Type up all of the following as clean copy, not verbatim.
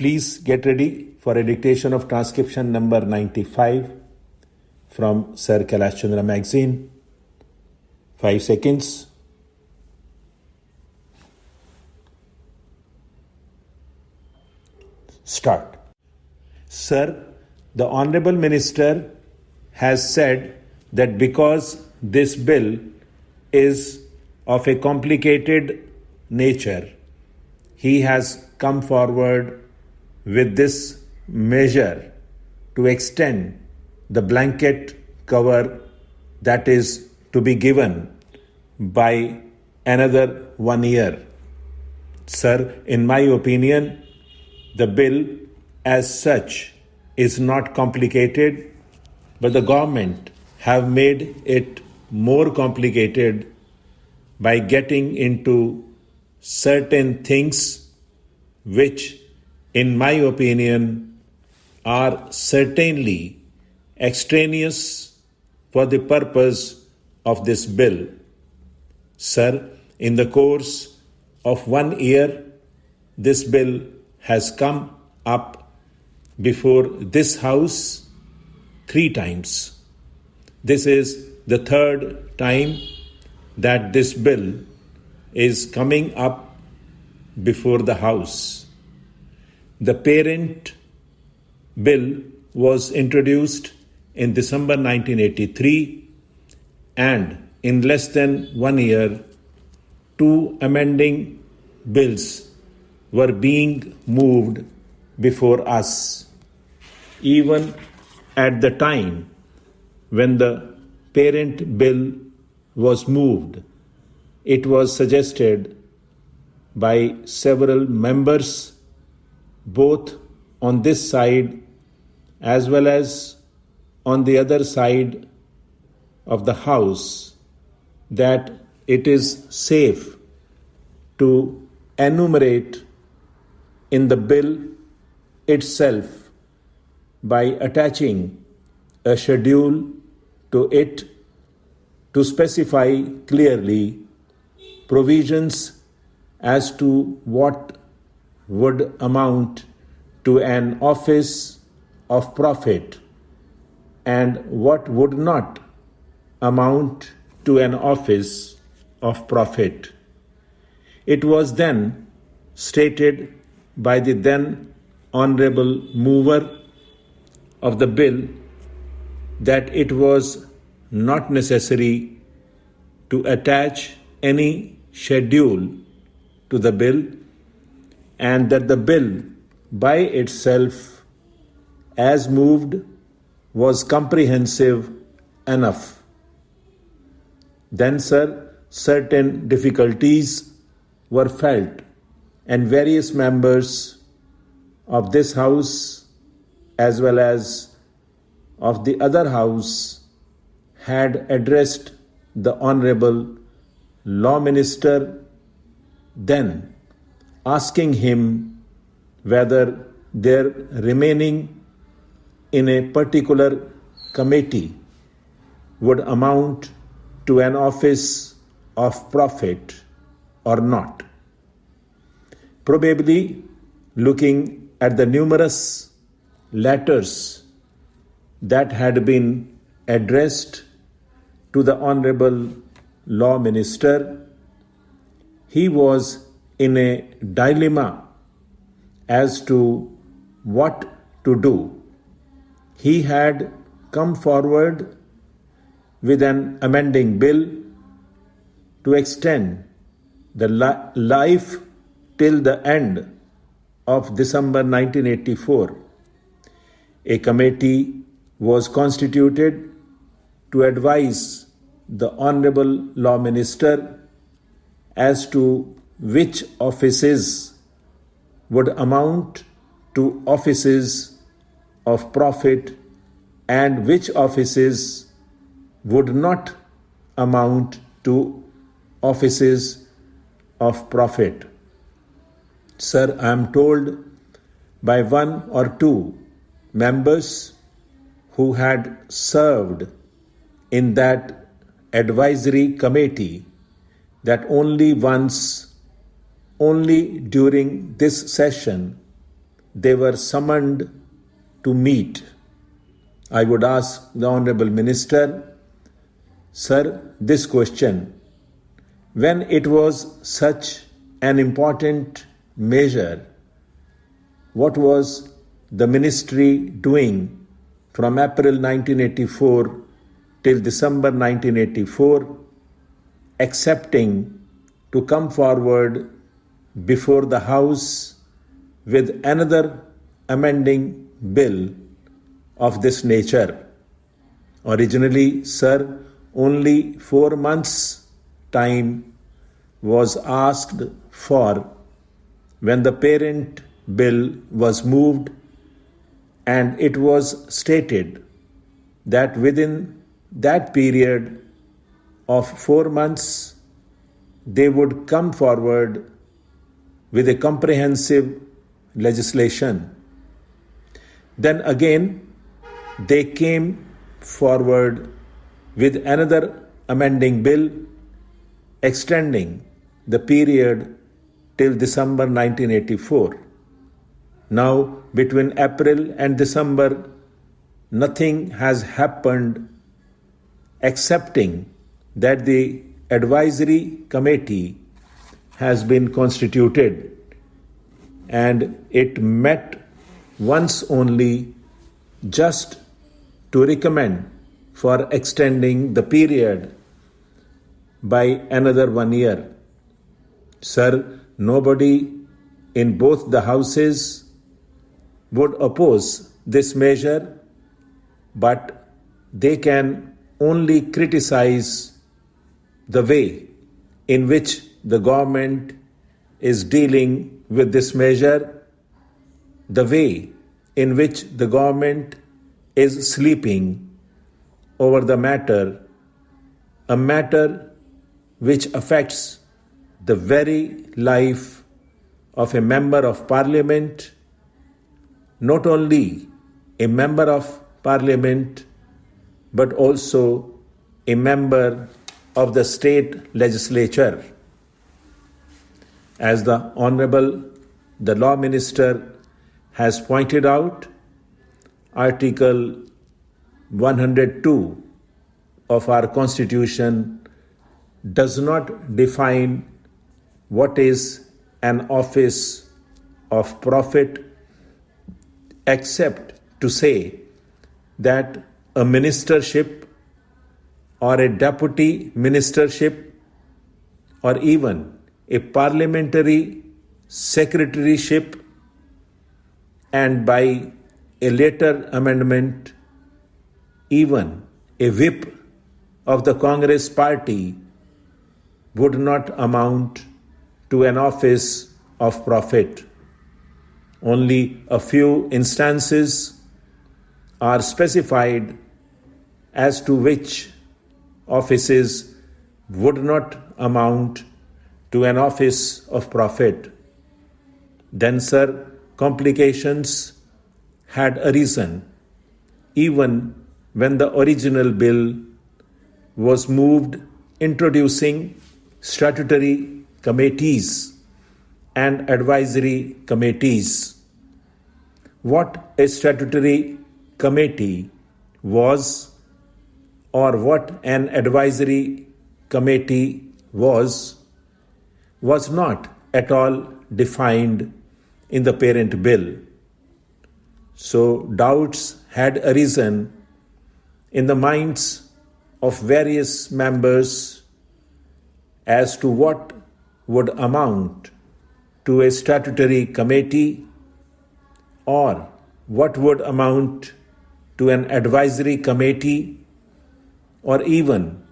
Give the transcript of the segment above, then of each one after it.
Please get ready for a dictation of transcription number 95 from Sir Kailash Chandra magazine. 5 seconds. Start. Sir, the Honorable Minister has said that because this bill is of a complicated nature, he has come forward with this measure to extend the blanket cover that is to be given by another 1 year. Sir, in my opinion, the bill as such is not complicated, but the government have made it more complicated by getting into certain things which, in my opinion, are certainly extraneous for the purpose of this bill. Sir, in the course of 1 year, this bill has come up before this House 3 times. This is the 3rd time that this bill is coming up before the House. The parent bill was introduced in December 1983, and in less than 1 year, 2 amending bills were being moved before us. Even at the time when the parent bill was moved, it was suggested by several members, both on this side as well as on the other side of the House, that it is safe to enumerate in the bill itself by attaching a schedule to it to specify clearly provisions as to what would amount to an office of profit and what would not amount to an office of profit. It was then stated by the then honorable mover of the bill that it was not necessary to attach any schedule to the bill, and that the bill by itself, as moved, was comprehensive enough. Then, sir, certain difficulties were felt, and various members of this House as well as of the other House had addressed the Honorable Law Minister, then asking him whether their remaining in a particular committee would amount to an office of profit or not. Probably looking at the numerous letters that had been addressed to the Honorable Law Minister, he was in a dilemma as to what to do. He had come forward with an amending bill to extend the life till the end of December 1984. A committee was constituted to advise the Honorable Law Minister as to which offices would amount to offices of profit and which offices would not amount to offices of profit. Sir, I am told by 1 or 2 members who had served in that advisory committee that only once, only during this session, they were summoned to meet, I would ask the Honorable Minister, Sir, this question, when it was such an important measure, what was the ministry doing from April 1984 till December 1984, accepting to come forward before the House with another amending bill of this nature? Originally, sir, only 4 months' time was asked for when the parent bill was moved, and it was stated that within that period of 4 months they would come forward with a comprehensive legislation. Then again they came forward with another amending bill extending the period till December 1984. Now, between April and December, nothing has happened excepting that the advisory committee has been constituted, and it met once only just to recommend for extending the period by another 1 year. Sir, nobody in both the houses would oppose this measure, but they can only criticize the way in which the government is dealing with this measure, the way in which the government is sleeping over the matter, a matter which affects the very life of a member of parliament, not only a member of parliament, but also a member of the state legislature. As the Honorable the Law Minister has pointed out, Article 102 of our Constitution does not define what is an office of profit, except to say that a ministership or a deputy ministership or even a parliamentary secretaryship, and by a later amendment, even a whip of the Congress party would not amount to an office of profit. Only a few instances are specified as to which offices would not amount to an office of profit. Then, sir, complications had arisen even when the original bill was moved, introducing statutory committees and advisory committees. What a statutory committee was, or what an advisory committee was not at all defined in the parent bill. So doubts had arisen in the minds of various members as to what would amount to a statutory committee or what would amount to an advisory committee, or even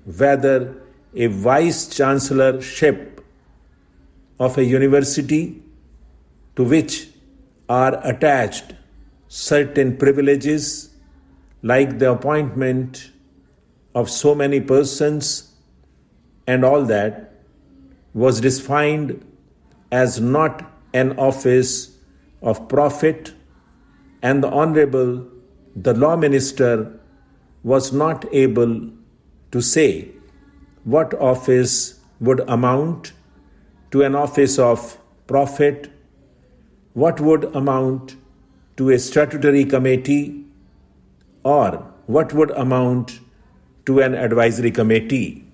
whether a vice chancellorship of a university to which are attached certain privileges like the appointment of so many persons and all that was defined as not an office of profit, and the Honorable the Law Minister was not able to say what office would amount to an office of profit, what would amount to a statutory committee or what would amount to an advisory committee?